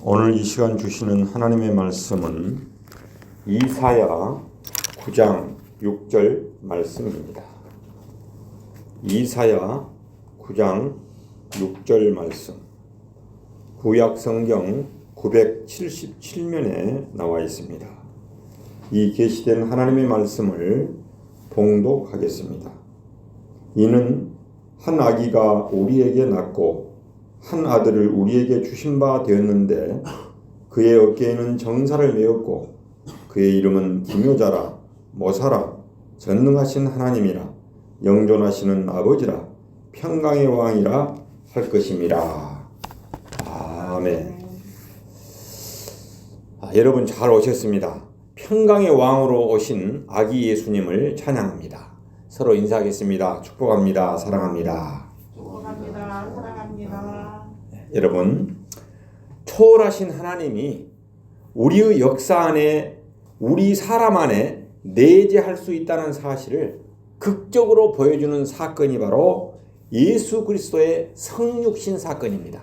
오늘 이 시간 주시는 하나님의 말씀은 이사야 9장 6절 말씀입니다. 이사야 9장 6절 말씀, 구약 성경 977면에 나와 있습니다. 이 계시된 하나님의 말씀을 봉독하겠습니다. 이는 한 아기가 우리에게 낳고 한 아들을 우리에게 주신 바 되었는데 그의 어깨에는 정사를 메었고 그의 이름은 기묘자라, 모사라, 전능하신 하나님이라, 영존하시는 아버지라, 평강의 왕이라 할 것임이라. 아멘. 여러분 잘 오셨습니다. 평강의 왕으로 오신 아기 예수님을 찬양합니다. 서로 인사하겠습니다. 축복합니다. 사랑합니다. 축복합니다. 사랑합니다. 여러분, 초월하신 하나님이 우리의 역사 안에, 우리 사람 안에 내재할 수 있다는 사실을 극적으로 보여주는 사건이 바로 예수 그리스도의 성육신 사건입니다.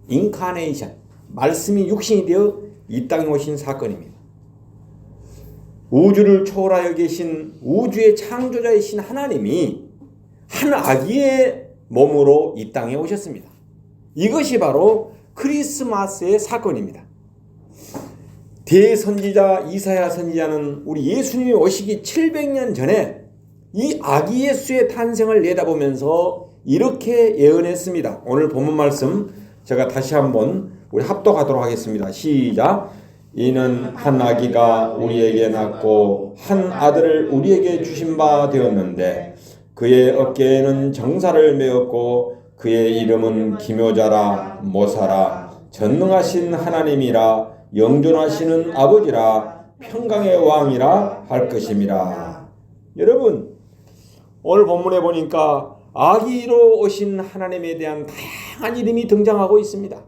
인카네이션, 말씀이 육신이 되어 이 땅에 오신 사건입니다. 우주를 초월하여 계신 우주의 창조자이신 하나님이 한 아기의 몸으로 이 땅에 오셨습니다. 이것이 바로 크리스마스의 사건입니다. 대선지자 이사야 선지자는 우리 예수님이 오시기 700년 전에 이 아기 예수의 탄생을 내다보면서 이렇게 예언했습니다. 오늘 본문 말씀 제가 다시 한번 우리 합독하도록 하겠습니다. 시작. 이는 한 아기가 우리에게 낳고 한 아들을 우리에게 주신 바 되었는데 그의 어깨에는 정사를 메었고 그의 이름은 기묘자라, 모사라, 전능하신 하나님이라, 영존하시는 아버지라, 평강의 왕이라 할 것임이라. 여러분, 오늘 본문에 보니까 아기로 오신 하나님에 대한 다양한 이름이 등장하고 있습니다.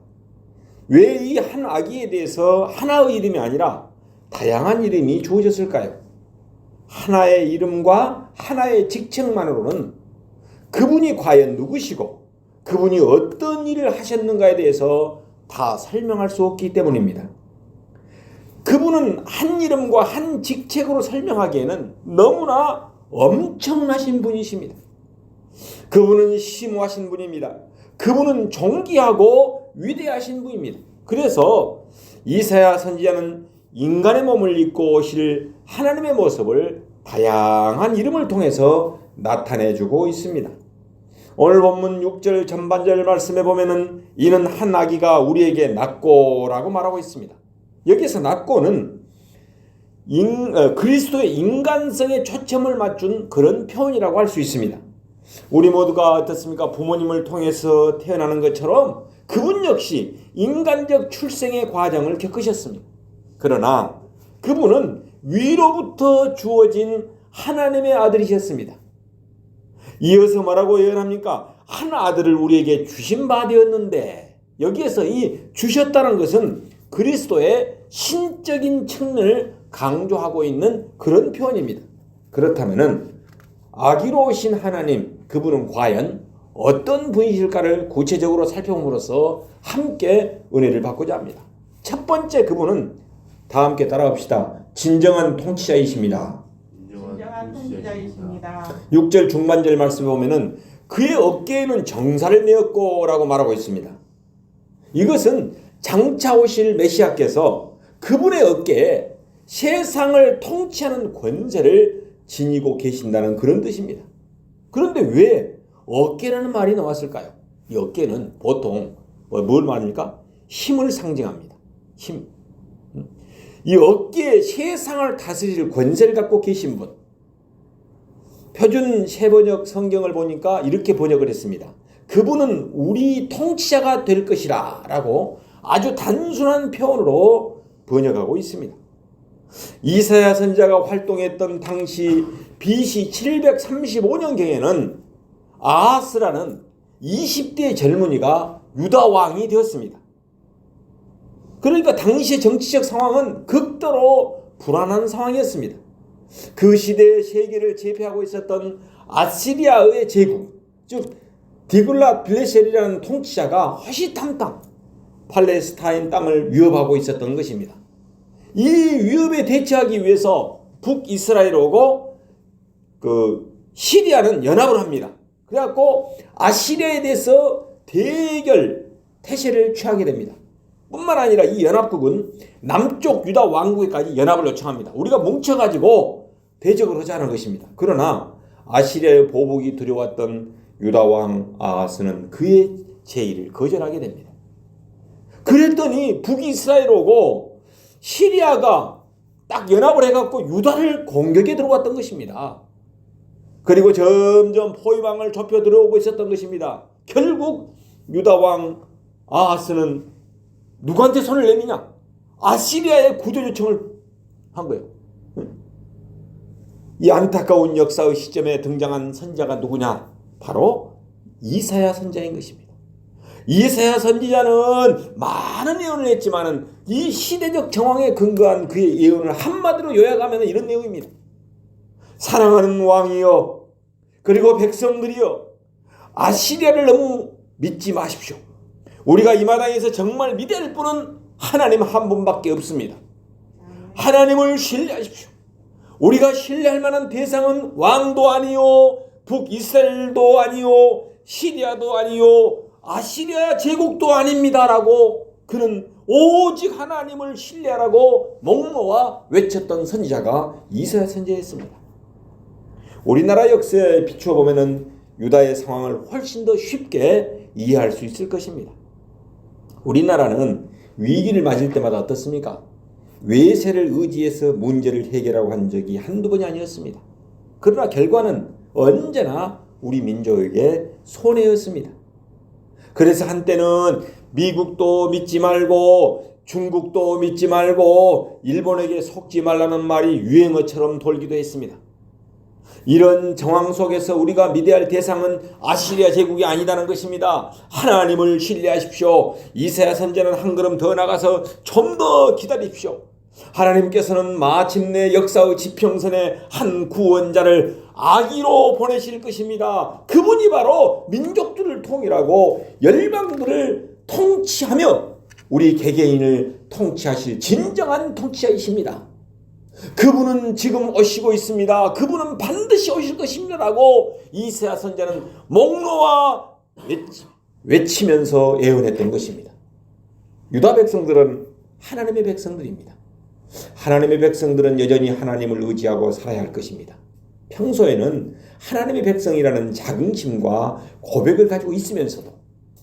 왜 이 한 아기에 대해서 하나의 이름이 아니라 다양한 이름이 주어졌을까요? 하나의 이름과 하나의 직책만으로는 그분이 과연 누구시고 그분이 어떤 일을 하셨는가에 대해서 다 설명할 수 없기 때문입니다. 그분은 한 이름과 한 직책으로 설명하기에는 너무나 엄청나신 분이십니다. 그분은 심오하신 분입니다. 그분은 존귀하고 위대하신 분입니다. 그래서 이사야 선지자는 인간의 몸을 입고 오실 하나님의 모습을 다양한 이름을 통해서 나타내주고 있습니다. 오늘 본문 6절 전반절 말씀에 보면은 이는 한 아기가 우리에게 낳고 라고 말하고 있습니다. 여기서 낳고는 그리스도의 인간성에 초점을 맞춘 그런 표현이라고 할 수 있습니다. 우리 모두가 어떻습니까? 부모님을 통해서 태어나는 것처럼 그분 역시 인간적 출생의 과정을 겪으셨습니다. 그러나 그분은 위로부터 주어진 하나님의 아들이셨습니다. 이어서 뭐라고 예언합니까? 한 아들을 우리에게 주신 바 되었는데, 여기에서 이 주셨다는 것은 그리스도의 신적인 측면을 강조하고 있는 그런 표현입니다. 그렇다면은 아기로 오신 하나님, 그분은 과연 어떤 분이실까를 구체적으로 살펴봄으로써 함께 은혜를 받고자 합니다. 첫 번째, 그분은 다 함께 따라합시다. 진정한 통치자이십니다. 진정한 통치자이십니다. 6절 중반절 말씀에 보면은 그의 어깨에는 정사를 메었고 라고 말하고 있습니다. 이것은 장차 오실 메시아께서 그분의 어깨에 세상을 통치하는 권세를 지니고 계신다는 그런 뜻입니다. 그런데 왜 어깨라는 말이 나왔을까요? 이 어깨는 보통 뭘 말합니까? 힘을 상징합니다. 힘. 이 어깨에 세상을 다스릴 권세를 갖고 계신 분. 표준 세번역 성경을 보니까 이렇게 번역을 했습니다. 그분은 우리 통치자가 될 것이라 라고 아주 단순한 표현으로 번역하고 있습니다. 이사야 선지자가 활동했던 당시 BC 735년경에는 아하스라는 20대 젊은이가 유다 왕이 되었습니다. 그러니까 당시의 정치적 상황은 극도로 불안한 상황이었습니다. 그 시대의 세계를 제패하고 있었던 아시리아의 제국, 즉 디글랏 빌레셀이라는 통치자가 허시탐탐 팔레스타인 땅을 위협하고 있었던 것입니다. 이 위협에 대처하기 위해서 북이스라엘하고 시리아는 연합을 합니다. 그래갖고 아시리아에 대해서 대결 태세를 취하게 됩니다. 뿐만 아니라 이 연합국은 남쪽 유다 왕국에까지 연합을 요청합니다. 우리가 뭉쳐가지고 대적을 하자는 것입니다. 그러나 아시리아의 보복이 두려웠던 유다 왕 아하스는 그의 제의를 거절하게 됩니다. 그랬더니 북이스라엘하고 시리아가 딱 연합을 해갖고 유다를 공격에 들어왔던 것입니다. 그리고 점점 포위망을 좁혀 들어오고 있었던 것입니다. 결국 유다 왕 아하스는 누구한테 손을 내미냐? 아시리아의 구조 요청을 한 거예요. 이 안타까운 역사의 시점에 등장한 선지자가 누구냐? 바로 이사야 선지자인 것입니다. 이사야 선지자는 많은 예언을 했지만은 이 시대적 정황에 근거한 그의 예언을 한마디로 요약하면 이런 내용입니다. 사랑하는 왕이여, 그리고 백성들이여, 아시리아를 너무 믿지 마십시오. 우리가 이 마당에서 정말 믿을 분은 하나님 한 분밖에 없습니다. 하나님을 신뢰하십시오. 우리가 신뢰할 만한 대상은 왕도 아니요, 북이스라엘도 아니요, 시리아도 아니요, 아시리아 제국도 아닙니다라고 그는 오직 하나님을 신뢰하라고 목놓아 외쳤던 선지자가 이사야 선지자였습니다. 우리나라 역사에 비추어 보면은 유다의 상황을 훨씬 더 쉽게 이해할 수 있을 것입니다. 우리나라는 위기를 맞을 때마다 어떻습니까? 외세를 의지해서 문제를 해결하고 한 적이 한두 번이 아니었습니다. 그러나 결과는 언제나 우리 민족에게 손해였습니다. 그래서 한때는 미국도 믿지 말고 중국도 믿지 말고 일본에게 속지 말라는 말이 유행어처럼 돌기도 했습니다. 이런 정황 속에서 우리가 믿어야 할 대상은 아시리아 제국이 아니다는 것입니다. 하나님을 신뢰하십시오. 이사야 선지자는 한 걸음 더 나가서 좀 더 기다리십시오. 하나님께서는 마침내 역사의 지평선에 한 구원자를 아기로 보내실 것입니다. 그분이 바로 민족들을 통일하고 열방들을 통치하며 우리 개개인을 통치하실 진정한 통치자이십니다. 그분은 지금 오시고 있습니다. 그분은 반드시 오실 것입니다라고 이사야 선지자는 목놓아 외치면서 예언했던 것입니다. 유다 백성들은 하나님의 백성들입니다. 하나님의 백성들은 여전히 하나님을 의지하고 살아야 할 것입니다. 평소에는 하나님의 백성이라는 자긍심과 고백을 가지고 있으면서도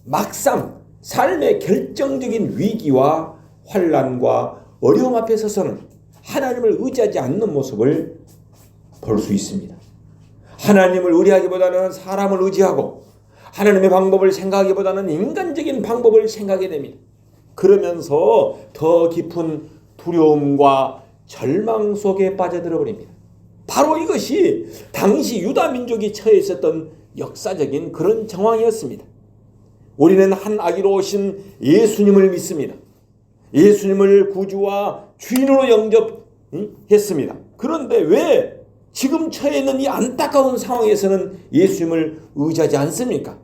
막상 삶의 결정적인 위기와 환난과 어려움 앞에 서서는 하나님을 의지하지 않는 모습을 볼 수 있습니다. 하나님을 의뢰하기보다는 사람을 의지하고 하나님의 방법을 생각하기보다는 인간적인 방법을 생각하게 됩니다. 그러면서 더 깊은 두려움과 절망 속에 빠져들어 버립니다. 바로 이것이 당시 유다 민족이 처해 있었던 역사적인 그런 정황이었습니다. 우리는 한 아기로 오신 예수님을 믿습니다. 예수님을 구주와 주인으로 영접했습니다. 그런데 왜 지금 처해 있는 이 안타까운 상황에서는 예수님을 의지하지 않습니까?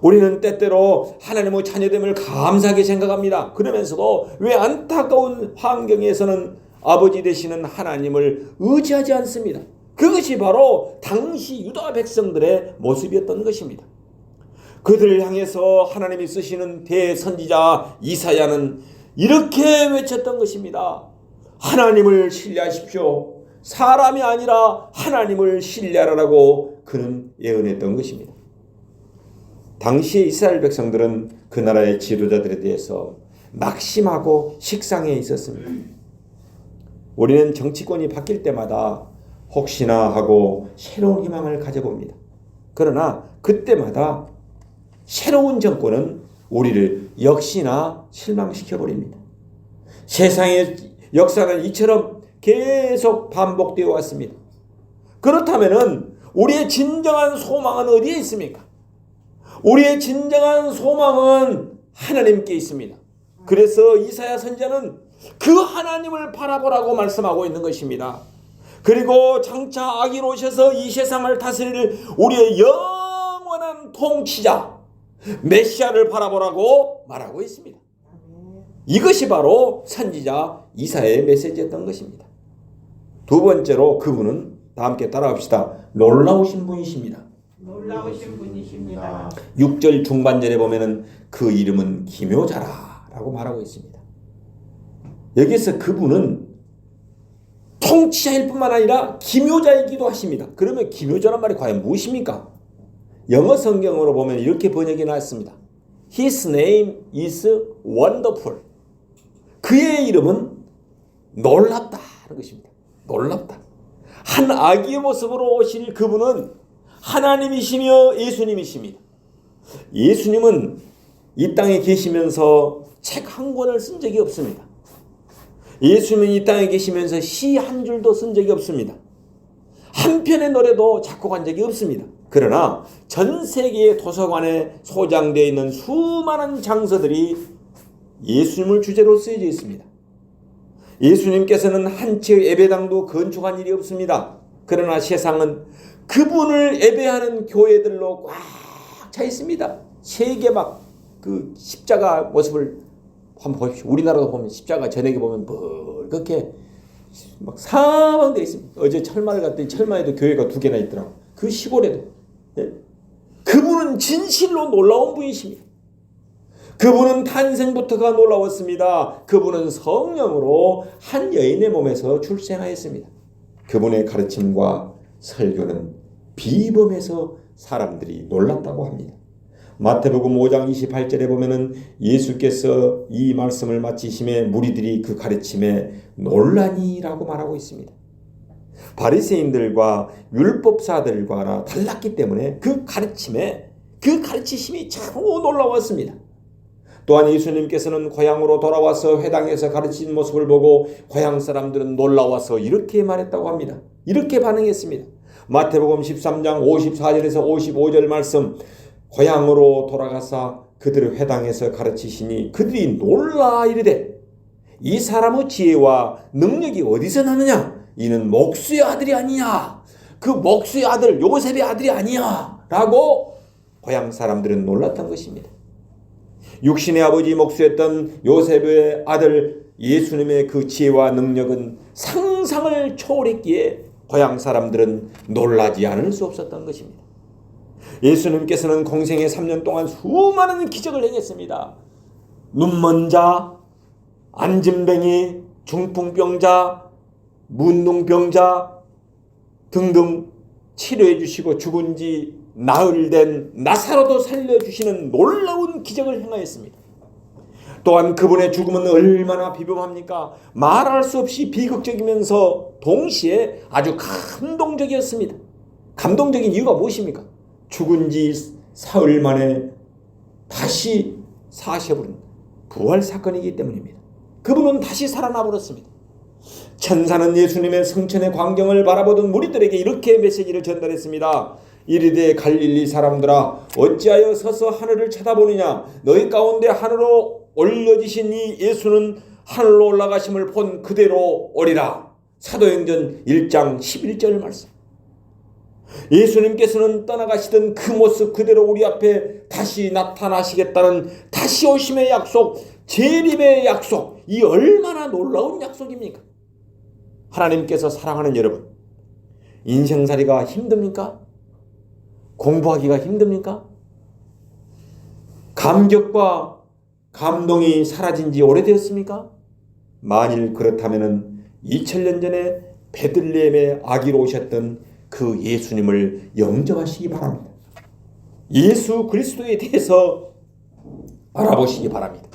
우리는 때때로 하나님의 자녀됨을 감사하게 생각합니다. 그러면서도 왜 안타까운 환경에서는 아버지 되시는 하나님을 의지하지 않습니다. 그것이 바로 당시 유다 백성들의 모습이었던 것입니다. 그들을 향해서 하나님이 쓰시는 대선지자 이사야는 이렇게 외쳤던 것입니다. 하나님을 신뢰하십시오. 사람이 아니라 하나님을 신뢰하라고 그는 예언했던 것입니다. 당시의 이스라엘 백성들은 그 나라의 지도자들에 대해서 낙심하고 식상해 있었습니다. 우리는 정치권이 바뀔 때마다 혹시나 하고 새로운 희망을 가져봅니다. 그러나 그때마다 새로운 정권은 우리를 역시나 실망시켜버립니다. 세상의 역사는 이처럼 계속 반복되어 왔습니다. 그렇다면 우리의 진정한 소망은 어디에 있습니까? 우리의 진정한 소망은 하나님께 있습니다. 그래서 이사야 선지자는 그 하나님을 바라보라고 말씀하고 있는 것입니다. 그리고 장차 아기로 오셔서 이 세상을 다스릴 우리의 영원한 통치자, 메시아를 바라보라고 말하고 있습니다. 이것이 바로 선지자 이사야의 메시지였던 것입니다. 두 번째로 그분은 다 함께 따라합시다. 놀라우신 분이십니다. 놀라우신 분이십니다. 6절 중반절에 보면은 그 이름은 기묘자라라고 말하고 있습니다. 여기서 그분은 통치자일 뿐만 아니라 기묘자이기도 하십니다. 그러면 기묘자란 말이 과연 무엇입니까? 영어 성경으로 보면 이렇게 번역이 나왔습니다. His name is wonderful. 그의 이름은 놀랍다 하는 것입니다. 놀랍다. 한 아기의 모습으로 오실 그분은 하나님이시며 예수님이십니다. 예수님은 이 땅에 계시면서 책 한 권을 쓴 적이 없습니다. 예수님은 이 땅에 계시면서 시 한 줄도 쓴 적이 없습니다. 한 편의 노래도 작곡한 적이 없습니다. 그러나 전 세계의 도서관에 소장되어 있는 수많은 장서들이 예수님을 주제로 쓰여져 있습니다. 예수님께서는 한 채의 예배당도 건축한 일이 없습니다. 그러나 세상은 그분을 예배하는 교회들로 꽉 차 있습니다. 세계 막 그 십자가 모습을 한번 보십시오. 우리나라도 보면 십자가 저녁에 보면 그렇게 막 사방되어 있습니다. 어제 철마를 갔더니 철마에도 교회가 2개나 있더라고. 그 시골에도. 예? 그분은 진실로 놀라운 분이십니다. 그분은 탄생부터가 놀라웠습니다. 그분은 성령으로 한 여인의 몸에서 출생하였습니다. 그분의 가르침과 설교는 비범해서 사람들이 놀랐다고 합니다. 마태복음 5장 28절에 보면은 예수께서 이 말씀을 마치심에 무리들이 그 가르침에 놀라니라고 말하고 있습니다. 바리새인들과 율법사들과 달랐기 때문에 그 가르치심이 참 놀라웠습니다. 또한 예수님께서는 고향으로 돌아와서 회당에서 가르치는 모습을 보고 고향 사람들은 놀라워서 이렇게 말했다고 합니다. 이렇게 반응했습니다. 마태복음 13장 54절에서 55절 말씀, 고향으로 돌아가사 그들의 회당에서 가르치시니 그들이 놀라 이르되 이 사람의 지혜와 능력이 어디서 나느냐? 이는 목수의 아들이 아니냐? 그 목수의 아들 요셉의 아들이 아니냐? 라고 고향 사람들은 놀랐던 것입니다. 육신의 아버지 목수였던 요셉의 아들 예수님의 그 지혜와 능력은 상상을 초월했기에 고향 사람들은 놀라지 않을 수 없었던 것입니다. 예수님께서는 공생의 3년 동안 수많은 기적을 행했습니다. 눈먼 자, 안진뱅이, 중풍병자, 문둥병자 등등 치료해 주시고 죽은 지 나흘 된 나사로도 살려주시는 놀라운 기적을 행하였습니다. 또한 그분의 죽음은 얼마나 비범합니까? 말할 수 없이 비극적이면서 동시에 아주 감동적이었습니다. 감동적인 이유가 무엇입니까? 죽은 지 사흘 만에 다시 사셔버린 부활 사건이기 때문입니다. 그분은 다시 살아나 버렸습니다. 천사는 예수님의 성천의 광경을 바라보던 무리들에게 이렇게 메시지를 전달했습니다. 이르되 갈릴리 사람들아 어찌하여 서서 하늘을 쳐다보느냐? 너희 가운데 하늘로 올려지신 이 예수는 하늘로 올라가심을 본 그대로 오리라. 사도행전 1장 11절 말씀. 예수님께서는 떠나가시던 그 모습 그대로 우리 앞에 다시 나타나시겠다는 다시 오심의 약속, 재림의 약속, 이 얼마나 놀라운 약속입니까? 하나님께서 사랑하는 여러분, 인생살이가 힘듭니까? 공부하기가 힘듭니까? 감격과 감동이 사라진 지 오래되었습니까? 만일 그렇다면 2000년 전에 베들레헴의 아기로 오셨던 그 예수님을 영접하시기 바랍니다. 예수 그리스도에 대해서 알아보시기 바랍니다.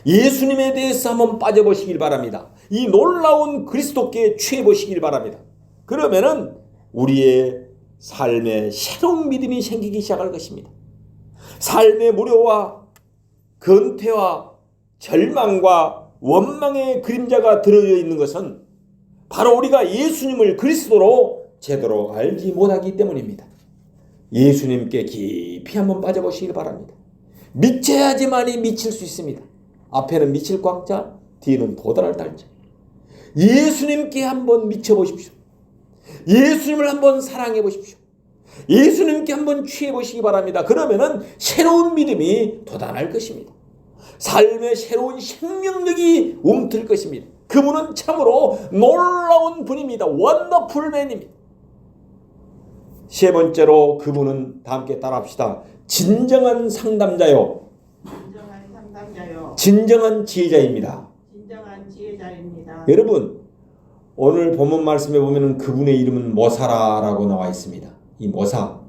예수님에 대해서 한번 빠져보시길 바랍니다. 이 놀라운 그리스도께 취해보시길 바랍니다. 그러면은 우리의 삶에 새로운 믿음이 생기기 시작할 것입니다. 삶의 무료와 근태와 절망과 원망의 그림자가 들어져 있는 것은 바로 우리가 예수님을 그리스도로 제대로 알지 못하기 때문입니다. 예수님께 깊이 한번 빠져보시길 바랍니다. 미쳐야지만이 미칠 수 있습니다. 앞에는 미칠 광자, 뒤에는 도달할 달자. 예수님께 한번 미쳐보십시오. 예수님을 한번 사랑해 보십시오. 예수님께 한번 취해 보시기 바랍니다. 그러면은 새로운 믿음이 돋아날 것입니다. 삶의 새로운 생명력이 움틀 것입니다. 그분은 참으로 놀라운 분입니다. 원더풀 맨입니다. 세 번째로 그분은 다 함께 따라합시다. 진정한 상담자요. 진정한 상담자요. 진정한 지혜자입니다. 진정한 지혜자입니다. 여러분, 오늘 본문 말씀에 보면은 그분의 이름은 모사라라고 나와 있습니다. 이 모사,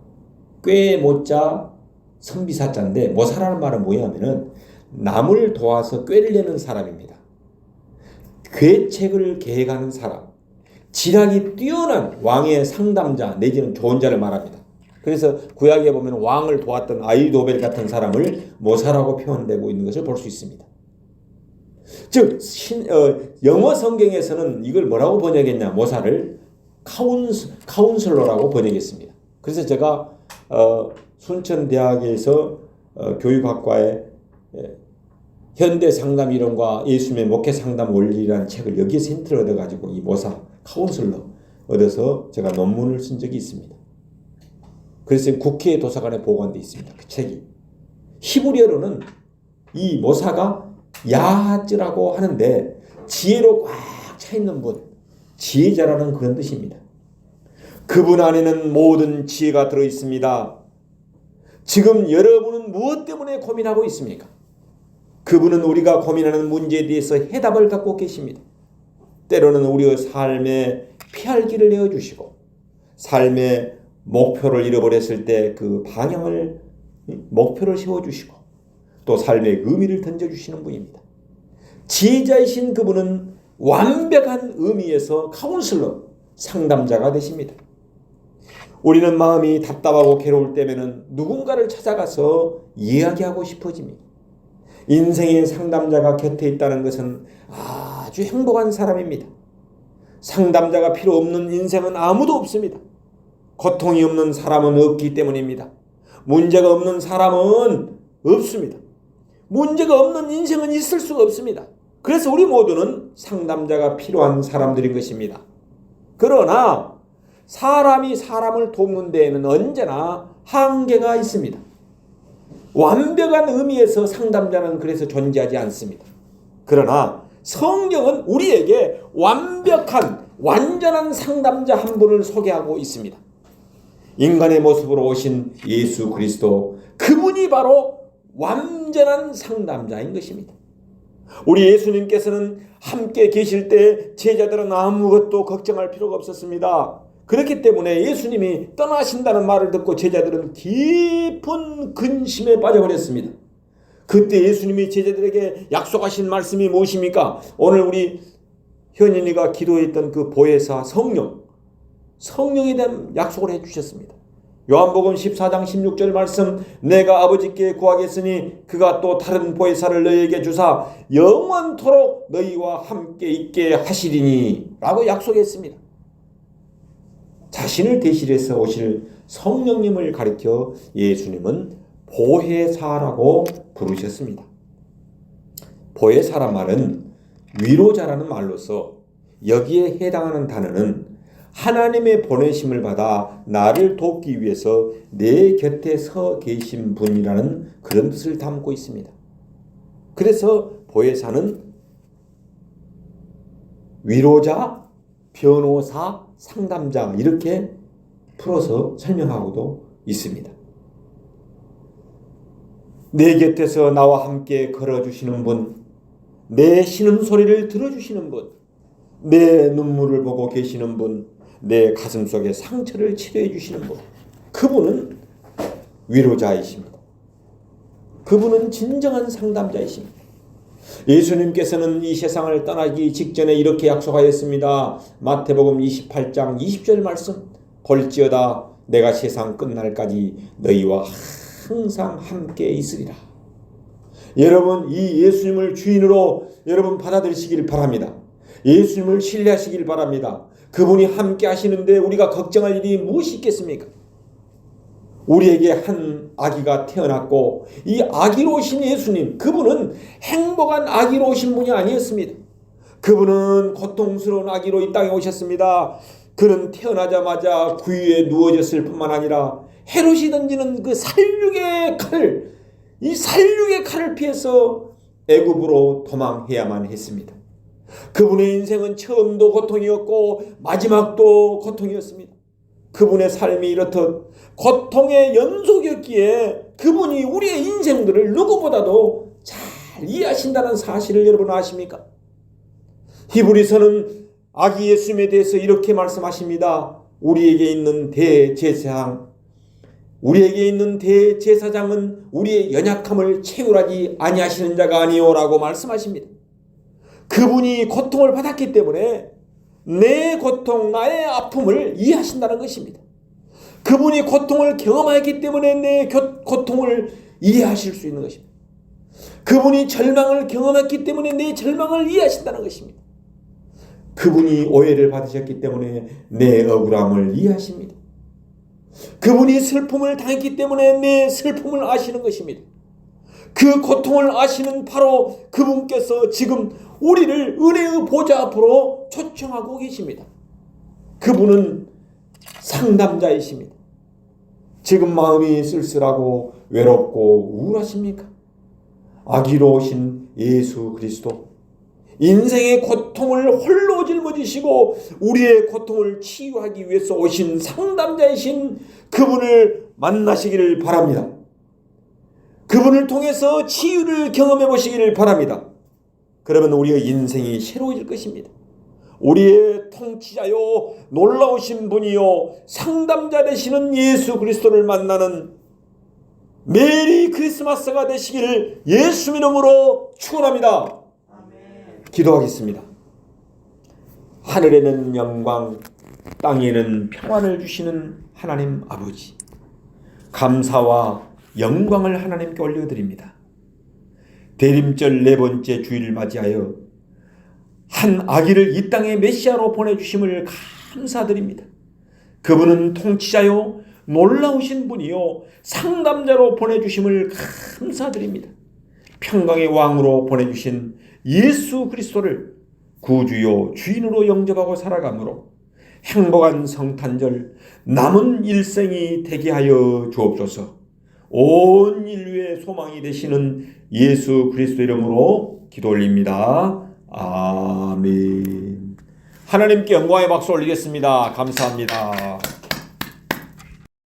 꽤 모자 선비사자인데 모사라는 말은 뭐냐면은 남을 도와서 꾀를 내는 사람입니다. 계책을 계획하는 사람, 지략이 뛰어난 왕의 상담자 내지는 조언자를 말합니다. 그래서 구약에 보면 왕을 도왔던 아이도벨 같은 사람을 모사라고 표현되고 있는 것을 볼 수 있습니다. 즉 영어 성경에서는 이걸 뭐라고 번역했냐, 모사를 카운슬러라고 번역했습니다. 그래서 제가 순천대학에서 교육학과에 현대 상담 이론과 예수님의 목회 상담 원리라는 책을 여기에서 힌트를 얻어가지고 이 모사 카운슬러 얻어서 제가 논문을 쓴 적이 있습니다. 그래서 국회 도서관에 보관되어 있습니다. 그 책이. 히브리어로는 이 모사가 야하즈라고 하는데 지혜로 꽉 차 있는 분, 지혜자라는 그런 뜻입니다. 그분 안에는 모든 지혜가 들어있습니다. 지금 여러분은 무엇 때문에 고민하고 있습니까? 그분은 우리가 고민하는 문제에 대해서 해답을 갖고 계십니다. 때로는 우리의 삶에 피할 길을 내어주시고 삶의 목표를 잃어버렸을 때 그 방향을 목표를 세워주시고 또 삶의 의미를 던져주시는 분입니다. 지혜자이신 그분은 완벽한 의미에서 카운슬러, 상담자가 되십니다. 우리는 마음이 답답하고 괴로울 때면은 누군가를 찾아가서 이야기하고 싶어집니다. 인생의 상담자가 곁에 있다는 것은 아주 행복한 사람입니다. 상담자가 필요 없는 인생은 아무도 없습니다. 고통이 없는 사람은 없기 때문입니다. 문제가 없는 사람은 없습니다. 문제가 없는 인생은 있을 수가 없습니다. 그래서 우리 모두는 상담자가 필요한 사람들인 것입니다. 그러나 사람이 사람을 돕는 데에는 언제나 한계가 있습니다. 완벽한 의미에서 상담자는 그래서 존재하지 않습니다. 그러나 성경은 우리에게 완벽한 완전한 상담자 한 분을 소개하고 있습니다. 인간의 모습으로 오신 예수 그리스도, 그분이 바로 완전한 상담자인 것입니다. 우리 예수님께서는 함께 계실 때 제자들은 아무것도 걱정할 필요가 없었습니다. 그렇기 때문에 예수님이 떠나신다는 말을 듣고 제자들은 깊은 근심에 빠져버렸습니다. 그때 예수님이 제자들에게 약속하신 말씀이 무엇입니까? 오늘 우리 현인이가 기도했던 그 보혜사 성령에 대한 약속을 해주셨습니다. 요한복음 14장 16절 말씀, 내가 아버지께 구하겠으니 그가 또 다른 보혜사를 너희에게 주사 영원토록 너희와 함께 있게 하시리니 라고 약속했습니다. 자신을 대신해서 오실 성령님을 가리켜 예수님은 보혜사라고 부르셨습니다. 보혜사란 말은 위로자라는 말로서 여기에 해당하는 단어는 하나님의 보내심을 받아 나를 돕기 위해서 내 곁에 서 계신 분이라는 그런 뜻을 담고 있습니다. 그래서 보혜사는 위로자, 변호사, 상담자 이렇게 풀어서 설명하고도 있습니다. 내 곁에서 나와 함께 걸어주시는 분, 내 신음소리를 들어주시는 분, 내 눈물을 보고 계시는 분, 내 가슴 속에 상처를 치료해 주시는 분, 그분은 위로자이십니다. 그분은 진정한 상담자이십니다. 예수님께서는 이 세상을 떠나기 직전에 이렇게 약속하였습니다. 마태복음 28장 20절 말씀, 볼지어다 내가 세상 끝날까지 너희와 항상 함께 있으리라. 여러분, 이 예수님을 주인으로 여러분 받아들이시길 바랍니다. 예수님을 신뢰하시길 바랍니다. 그분이 함께 하시는데 우리가 걱정할 일이 무엇이 있겠습니까? 우리에게 한 아기가 태어났고 이 아기로 오신 예수님, 그분은 행복한 아기로 오신 분이 아니었습니다. 그분은 고통스러운 아기로 이 땅에 오셨습니다. 그는 태어나자마자 구유에 누워졌을 뿐만 아니라 헤롯이 던지는 그 살육의 칼, 이 살육의 칼을 피해서 애굽으로 도망해야만 했습니다. 그분의 인생은 처음도 고통이었고 마지막도 고통이었습니다. 그분의 삶이 이렇듯 고통의 연속이었기에 그분이 우리의 인생들을 누구보다도 잘 이해하신다는 사실을 여러분 아십니까? 히브리서는 아기 예수님에 대해서 이렇게 말씀하십니다. 우리에게 있는 대제사장은 우리의 연약함을 채울하지 아니하시는 자가 아니오라고 말씀하십니다. 그분이 고통을 받았기 때문에 내 고통, 나의 아픔을 이해하신다는 것입니다. 그분이 고통을 경험하였기 때문에 내 고통을 이해하실 수 있는 것입니다. 그분이 절망을 경험했기 때문에 내 절망을 이해하신다는 것입니다. 그분이 오해를 받으셨기 때문에 내 억울함을 이해하십니다. 그분이 슬픔을 당했기 때문에 내 슬픔을 아시는 것입니다. 그 고통을 아시는 바로 그분께서 지금 우리를 은혜의 보좌 앞으로 초청하고 계십니다. 그분은 상담자이십니다. 지금 마음이 쓸쓸하고 외롭고 우울하십니까? 아기로 오신 예수 그리스도, 인생의 고통을 홀로 짊어지시고 우리의 고통을 치유하기 위해서 오신 상담자이신 그분을 만나시기를 바랍니다. 그분을 통해서 치유를 경험해 보시기를 바랍니다. 그러면 우리의 인생이 새로워질 것입니다. 우리의 통치자요, 놀라우신 분이요, 상담자 되시는 예수 그리스도를 만나는 메리 크리스마스가 되시기를 예수 이름으로 축원합니다. 아멘. 기도하겠습니다. 하늘에는 영광, 땅에는 평안을 주시는 하나님 아버지, 감사와 영광을 하나님께 올려드립니다. 대림절 4번째 주일을 맞이하여 한 아기를 이 땅에 메시아로 보내주심을 감사드립니다. 그분은 통치자요, 놀라우신 분이요, 상담자로 보내주심을 감사드립니다. 평강의 왕으로 보내주신 예수 그리스도를 구주요 주인으로 영접하고 살아감으로 행복한 성탄절 남은 일생이 되게 하여 주옵소서. 온 인류의 소망이 되시는 예수 그리스도 이름으로 기도 올립니다. 아멘. 하나님께 영광의 박수 올리겠습니다. 감사합니다.